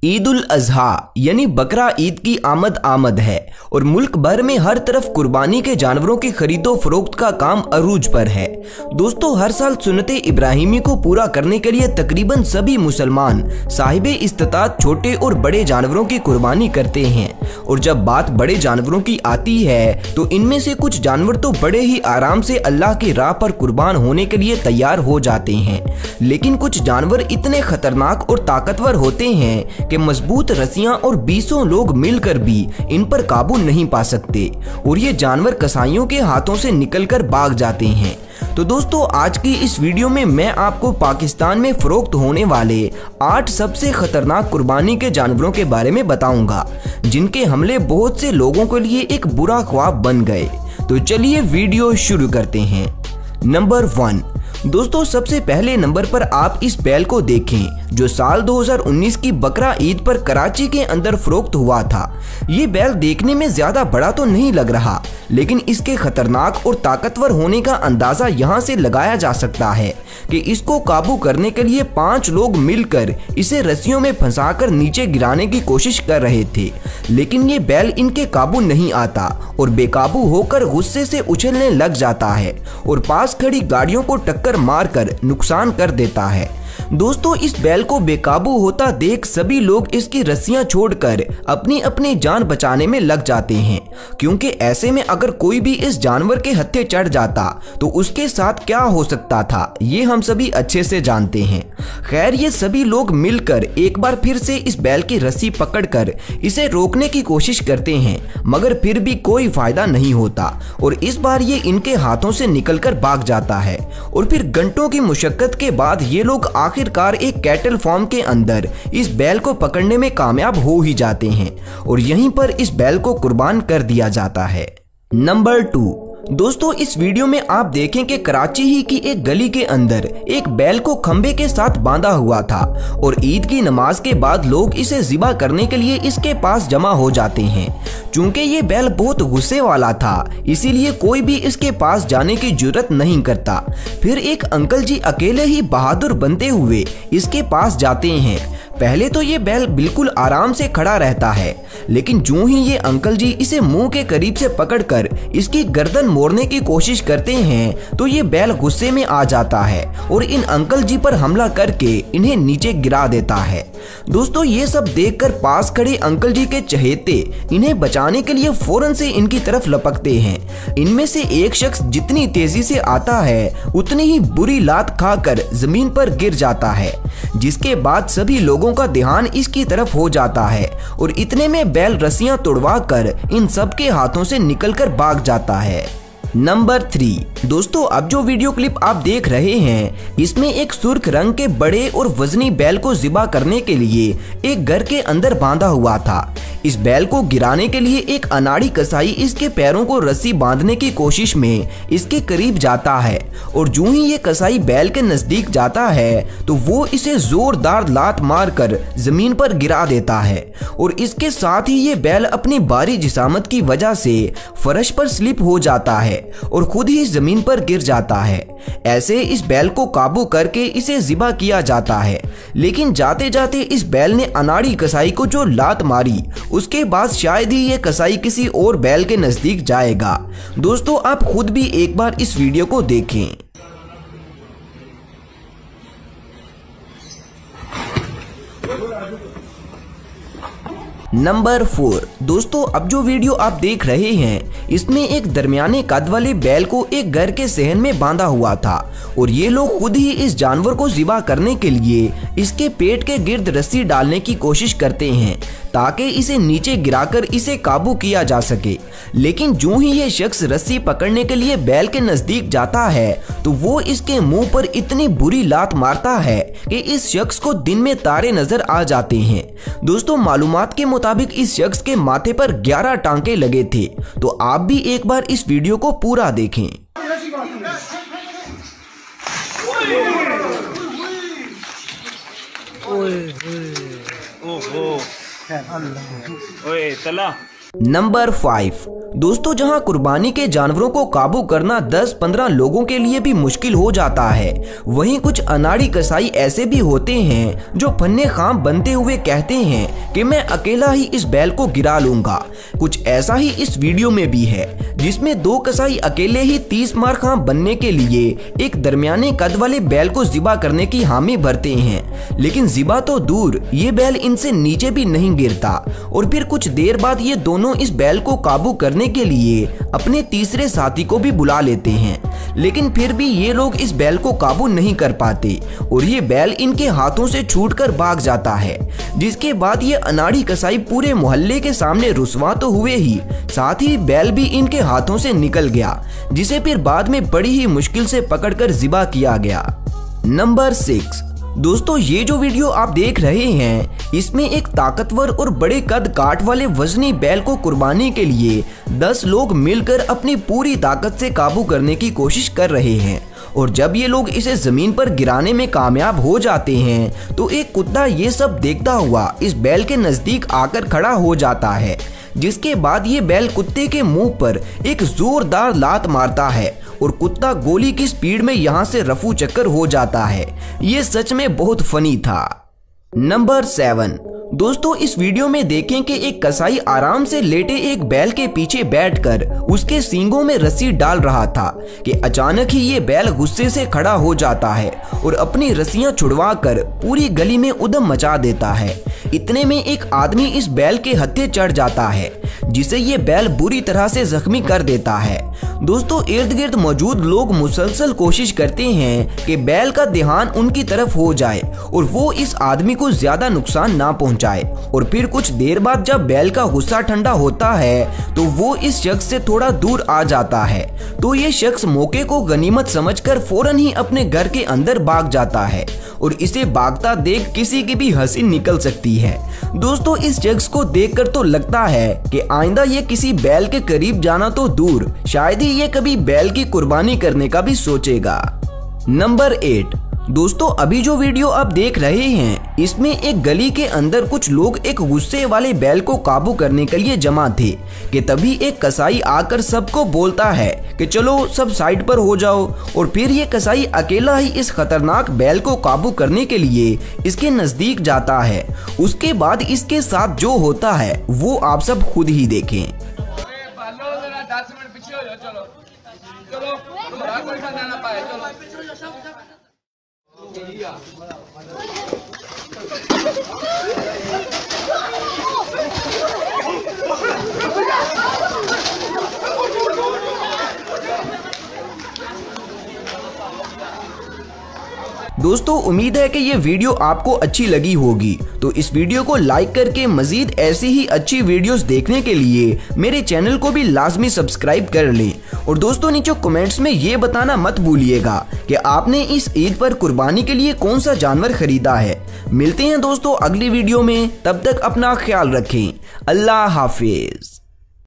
ईद उल अजहा यानी बकरा ईद की आमद है और मुल्क भर में हर तरफ कुर्बानी के जानवरों की खरीदो फरोख्त का काम अरूज पर है। दोस्तों, हर साल सुन्नते इब्राहिमी को पूरा करने के लिए तकरीबन सभी मुसलमान साहिबे इस्तिताअत छोटे और बड़े जानवरों की कुर्बानी करते हैं। और जब बात बड़े जानवरों की आती है तो इनमें से कुछ जानवर तो बड़े ही आराम से अल्लाह की राह पर कुर्बान होने के लिए तैयार हो जाते हैं, लेकिन कुछ जानवर इतने खतरनाक और ताकतवर होते हैं कि मजबूत रस्सियां और 20 लोग मिलकर भी इन पर काबू नहीं पा सकते और ये जानवर कसाईयों के हाथों से निकलकर भाग जाते हैं। तो दोस्तों, आज की इस वीडियो में मैं आपको पाकिस्तान में फरोख्त होने वाले 8 सबसे खतरनाक कुर्बानी के जानवरों के बारे में बताऊंगा, जिनके हमले बहुत से लोगों के लिए एक बुरा ख्वाब बन गए। तो चलिए वीडियो शुरू करते हैं। नंबर 1। दोस्तों, सबसे पहले नंबर पर आप इस बैल को देखें जो साल 2019 की बकरा ईद पर कराची के अंदर फरोख्त हुआ था। ये बैल देखने में ज्यादा बड़ा तो नहीं लग रहा, लेकिन इसके खतरनाक और ताकतवर होने का अंदाजा यहाँ से लगाया जा सकता है कि इसको काबू करने के लिए 5 लोग मिलकर इसे रस्सियों में फंसाकर नीचे गिराने की कोशिश कर रहे थे, लेकिन ये बैल इनके काबू नहीं आता और बेकाबू होकर गुस्से से उछलने लग जाता है और पास खड़ी गाड़ियों को टक्कर मारकर नुकसान कर देता है। दोस्तों, इस बैल को बेकाबू होता देख सभी लोग इसकी रस्सियां छोड़कर अपनी अपनी जान बचाने में लग जाते हैं, क्योंकि ऐसे में अगर कोई भी इस जानवर के हत्थे चढ़ जाता तो उसके साथ क्या हो सकता था ये हम सभी अच्छे से जानते हैं। खैर, ये सभी लोग मिलकर एक बार फिर से इस बैल की रस्सी पकड़कर इसे रोकने की कोशिश करते हैं, मगर फिर भी कोई फायदा नहीं होता और इस बार ये इनके हाथों से निकलकर भाग जाता है। और फिर घंटों की मुशक्कत के बाद ये लोग आखिरकार एक कैटल फार्म के अंदर इस बैल को पकड़ने में कामयाब हो ही जाते हैं और यहीं पर इस बैल को कुर्बान कर दिया जाता है। नंबर 2। दोस्तों, इस वीडियो में आप देखें कि कराची ही की एक गली के अंदर एक बैल को खंबे के साथ बांधा हुआ था और ईद की नमाज के बाद लोग इसे ज़िबा करने के लिए इसके पास जमा हो जाते हैं। चूंकि ये बैल बहुत गुस्से वाला था, इसीलिए कोई भी इसके पास जाने की जुर्रत नहीं करता। फिर एक अंकल जी अकेले ही बहादुर बनते हुए इसके पास जाते हैं। पहले तो ये बैल बिल्कुल आराम से खड़ा रहता है, लेकिन जो ही ये अंकल जी इसे मुंह के करीब से पकड़कर इसकी गर्दन मोड़ने की कोशिश करते हैं तो ये बैल गुस्से में आ जाता है और इन अंकल जी पर हमला करके इन्हें नीचे गिरा देता है। दोस्तों, ये सब देखकर पास खड़े अंकल जी के चहेते इन्हें बचाने के लिए फौरन से इनकी तरफ लपकते हैं। इनमें से एक शख्स जितनी तेजी से आता है उतनी ही बुरी लात खाकर जमीन पर गिर जाता है, जिसके बाद सभी लोगों का ध्यान इसकी तरफ हो जाता है और इतने में बैल रस्सियां तोड़वाकर इन सब के हाथों से निकलकर भाग जाता है। नंबर 3। दोस्तों, अब जो वीडियो क्लिप आप देख रहे हैं इसमें एक सुर्ख रंग के बड़े और वजनी बैल को ज़िबा करने के लिए एक घर के अंदर बांधा हुआ था। इस बैल को गिराने के लिए एक अनाड़ी कसाई इसके पैरों को रस्सी बांधने की कोशिश में इसके करीब जाता है और जो ही ये कसाई बैल के नजदीक जाता है तो वो इसे जोरदार लात मारकर जमीन पर गिरा देता है और इसके साथ ही ये बैल अपनी भारी जिसामत की वजह से फर्श पर स्लिप हो जाता है और खुद ही जमीन पर गिर जाता है। ऐसे इस बैल को काबू करके इसे ज़िबा किया जाता है, लेकिन जाते जाते इस बैल ने अनाड़ी कसाई को जो लात मारी उसके बाद शायद ही ये कसाई किसी और बैल के नजदीक जाएगा। दोस्तों, आप खुद भी एक बार इस वीडियो को देखें। नंबर 4। दोस्तों, अब जो वीडियो आप देख रहे हैं इसमें एक दरमियाने कद वाले बैल को एक घर के सहन में बांधा हुआ था और ये लोग खुद ही इस जानवर को ज़िबा करने के लिए इसके पेट के गिर्द रस्सी डालने की कोशिश करते हैं ताकि इसे नीचे गिराकर इसे काबू किया जा सके। लेकिन जो ही ये शख्स रस्सी पकड़ने के लिए बैल के नजदीक जाता है तो वो इसके मुंह पर इतनी बुरी लात मारता है कि इस शख्स को दिन में तारे नजर आ जाते हैं। दोस्तों, मालूमात के मुताबिक इस शख्स के माथे पर 11 टांके लगे थे। तो आप भी एक बार इस वीडियो को पूरा देखें। ओए तला नंबर 5, दोस्तों जहां कुर्बानी के जानवरों को काबू करना 10-15 लोगों के लिए भी मुश्किल हो जाता है, वहीं कुछ अनाड़ी कसाई ऐसे भी होते हैं जो फन्ने खाम बनते हुए कहते हैं कि मैं अकेला ही इस बैल को गिरा लूंगा। कुछ ऐसा ही इस वीडियो में भी है, जिसमें 2 कसाई अकेले ही 30 मार खाम बनने के लिए एक दरमियाने कद वाले बैल को ज़िबा करने की हामी भरते हैं, लेकिन ज़िबा तो दूर, ये बैल इनसे नीचे भी नहीं गिरता। और फिर कुछ देर बाद ये दोनों इस बैल को काबू करने के लिए अपने तीसरे साथी को भी बुला लेते हैं, लेकिन फिर भी ये लोग इस बैल को काबू नहीं कर पाते और ये बैल इनके हाथों से छूटकर भाग जाता है। जिसके बाद ये अनाड़ी कसाई पूरे मोहल्ले के सामने रुस्वा तो हुए ही, साथ ही बैल भी इनके हाथों से निकल गया, जिसे फिर बाद में बड़ी ही मुश्किल से पकड़कर ज़िबा किया गया। नंबर 6, दोस्तों ये जो वीडियो आप देख रहे हैं, इसमें एक ताकतवर और बड़े कद काट वाले वजनी बैल को कुर्बानी के लिए 10 लोग मिलकर अपनी पूरी ताकत से काबू करने की कोशिश कर रहे हैं। और जब ये लोग इसे जमीन पर गिराने में कामयाब हो जाते हैं तो एक कुत्ता ये सब देखता हुआ इस बैल के नजदीक आकर खड़ा हो जाता है, जिसके बाद ये बैल कुत्ते के मुंह पर एक जोरदार लात मारता है और कुत्ता गोली की स्पीड में यहाँ से रफू चक्कर हो जाता है। ये सच में बहुत फनी था। नंबर 7, दोस्तों इस वीडियो में देखें कि एक कसाई आराम से लेटे एक बैल के पीछे बैठकर उसके सींगों में रस्सी डाल रहा था कि अचानक ही ये बैल गुस्से से खड़ा हो जाता है और अपनी रस्सियां छुड़वाकर पूरी गली में उधम मचा देता है। इतने में एक आदमी इस बैल के हत्थे चढ़ जाता है, जिसे ये बैल बुरी तरह से जख्मी कर देता है। दोस्तों इर्द गिर्द मौजूद लोग मुसलसल कोशिश करते हैं कि बैल का ध्यान उनकी तरफ हो जाए और वो इस आदमी को ज्यादा नुकसान ना पहुंचाए। और फिर कुछ देर बाद जब बैल का गुस्सा ठंडा होता है तो वो इस शख्स से थोड़ा दूर आ जाता है, तो ये शख्स मौके को गनीमत समझकर फौरन ही अपने घर के अंदर भाग जाता है और इसे भागता देख किसी की भी हंसी निकल सकती है। दोस्तों इस शख्स को देखकर तो लगता है कि आइंदा ये किसी बैल के करीब जाना तो दूर, शायद ही ये कभी बैल की कुर्बानी करने का भी सोचेगा। नंबर 8, दोस्तों अभी जो वीडियो आप देख रहे हैं, इसमें एक गली के अंदर कुछ लोग एक गुस्से वाले बैल को काबू करने के लिए जमा थे कि तभी एक कसाई आकर सबको बोलता है कि चलो सब साइड पर हो जाओ। और फिर ये कसाई अकेला ही इस खतरनाक बैल को काबू करने के लिए इसके नजदीक जाता है। उसके बाद इसके साथ जो होता है वो आप सब खुद ही देखें। दोस्तों उम्मीद है कि ये वीडियो आपको अच्छी लगी होगी, तो इस वीडियो को लाइक करके मजीद ऐसी ही अच्छी वीडियोस देखने के लिए मेरे चैनल को भी लाजमी सब्सक्राइब कर लें। और दोस्तों नीचे कमेंट्स में ये बताना मत भूलिएगा कि आपने इस ईद पर कुर्बानी के लिए कौन सा जानवर खरीदा है। मिलते हैं दोस्तों अगली वीडियो में, तब तक अपना ख्याल रखें। अल्लाह हाफिज।